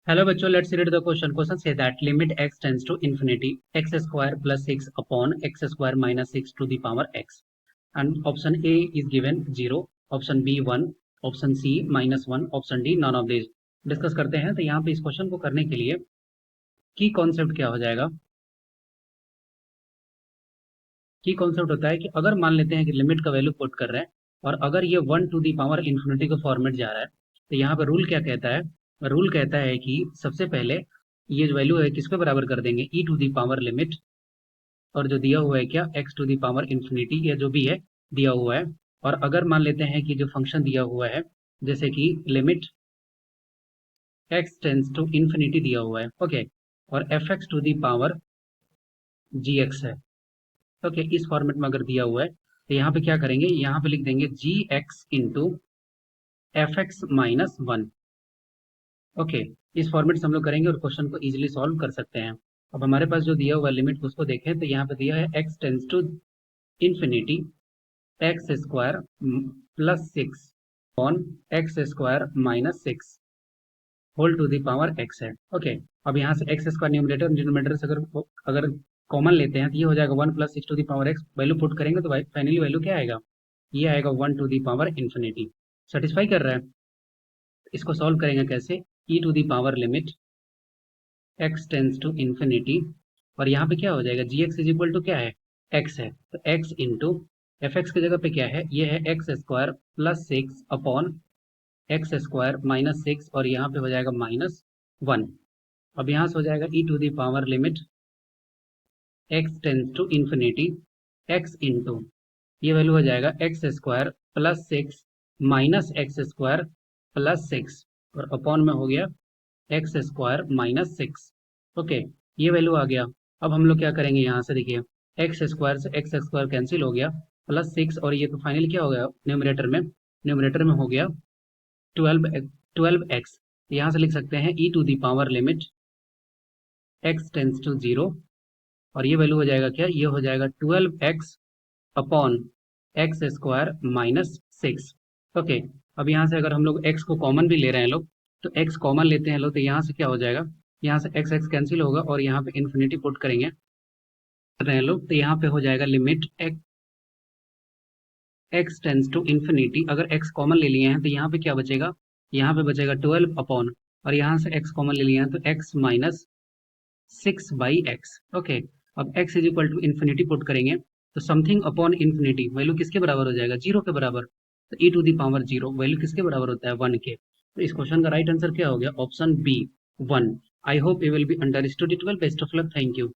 Hello बच्चों, let's read the question. Question से that limit x tends to infinity x square plus 6 upon x square minus 6 to the power x and option A is given 0, option B 1, option C -1, option D none of this. Discuss करते हैं। तो यहाँ पे इस question को करने के लिए की कॉन्सेप्ट क्या हो जाएगा। की कॉन्सेप्ट होता है कि अगर मान लेते हैं कि लिमिट का वैल्यू पुट कर रहे हैं और अगर ये 1 टू दी पावर इन्फिनिटी का फॉर्मेट जा रहा है, तो यहाँ पे रूल क्या कहता है। रूल कहता है कि सबसे पहले ये जो वैल्यू है किसके बराबर कर देंगे, e to the power limit, और जो दिया हुआ है क्या, x to the power infinity, या जो भी है दिया हुआ है। और अगर मान लेते हैं कि जो फंक्शन दिया हुआ है जैसे कि limit x tends to infinity दिया हुआ है, ओके, और f x to the power g x है, ओके, इस फॉर्मेट में अगर दिया हुआ है तो यहाँ पे क्या करेंगे, यहाँ पे लिख देंगे g x into f x minus one, okay. इस फॉर्मेट से हम लोग करेंगे और क्वेश्चन को इजीली सॉल्व कर सकते हैं। अब हमारे पास जो दिया हुआ लिमिट उसको देखें तो यहाँ पे दिया है x tends to infinity x square plus 6 on x square minus 6 whole to the power x है, ओके। अब यहाँ से एक्स स्क्वायर न्यूमरेटर डिनोमिनेटर से अगर अगर कॉमन लेते हैं तो ये हो जाएगा 1 plus 6 to the power x. Value put करेंगे तो फाइनली वैल्यू क्या आएगा, ये आएगा 1 to the power infinity. Satisfy कर रहा है। इसको सॉल्व करेंगे कैसे, e to the power limit x tends to infinity, और यहाँ पे क्या हो जाएगा, g x is equal to क्या है, एक्स है, तो एक्स इंटू एफ एक्स की जगह पे क्या है, ये है x square plus 6 upon x square minus 6, और यहाँ पे हो जाएगा -1। अब यहाँ से हो जाएगा e to the power limit x tends to infinity x into, ये वैल्यू हो जाएगा x square plus 6 minus x square plus 6, और अपॉन में हो गया एक्स स्क्वायर माइनस 6, ओके। ये वैल्यू आ गया। अब हम लोग क्या करेंगे, यहाँ से देखिए एक्स स्क्वायर से एक्स स्क्वायर कैंसिल हो गया, प्लस 6, और ये तो फाइनली क्या हो गया, न्यूमरेटर में हो गया 12x। यहाँ से लिख सकते हैं e to the power limit x tends to 0, और ये वैल्यू हो जाएगा क्या, ये हो जाएगा 12x upon x square minus 6, okay. अब यहाँ से अगर हम लोग x को कॉमन भी ले रहे हैं लोग, तो x कॉमन लेते हैं लोग, तो यहाँ से क्या हो जाएगा, यहाँ से x x कैंसिल होगा और यहाँ पे इन्फिनिटी पुट करेंगे रहे हैं लोग, तो यहाँ पे हो जाएगा limit x tends to infinity. अगर x कॉमन ले लिए हैं तो यहाँ पे क्या बचेगा, यहाँ पे बचेगा 12 अपॉन, और यहाँ से x कॉमन ले लिए हैं तो x minus 6 by x, okay. अब x is equal to infinity put करेंगे तो समथिंग अपॉन इन्फिनिटी वैल्यू किसके बराबर हो जाएगा, जीरो के बराबर। तो e to the power zero value किसके बराबर होता है, 1 के। तो इस क्वेश्चन का राइट आंसर क्या हो गया, option B 1। I hope you will be understood it well. Best of luck, thank you.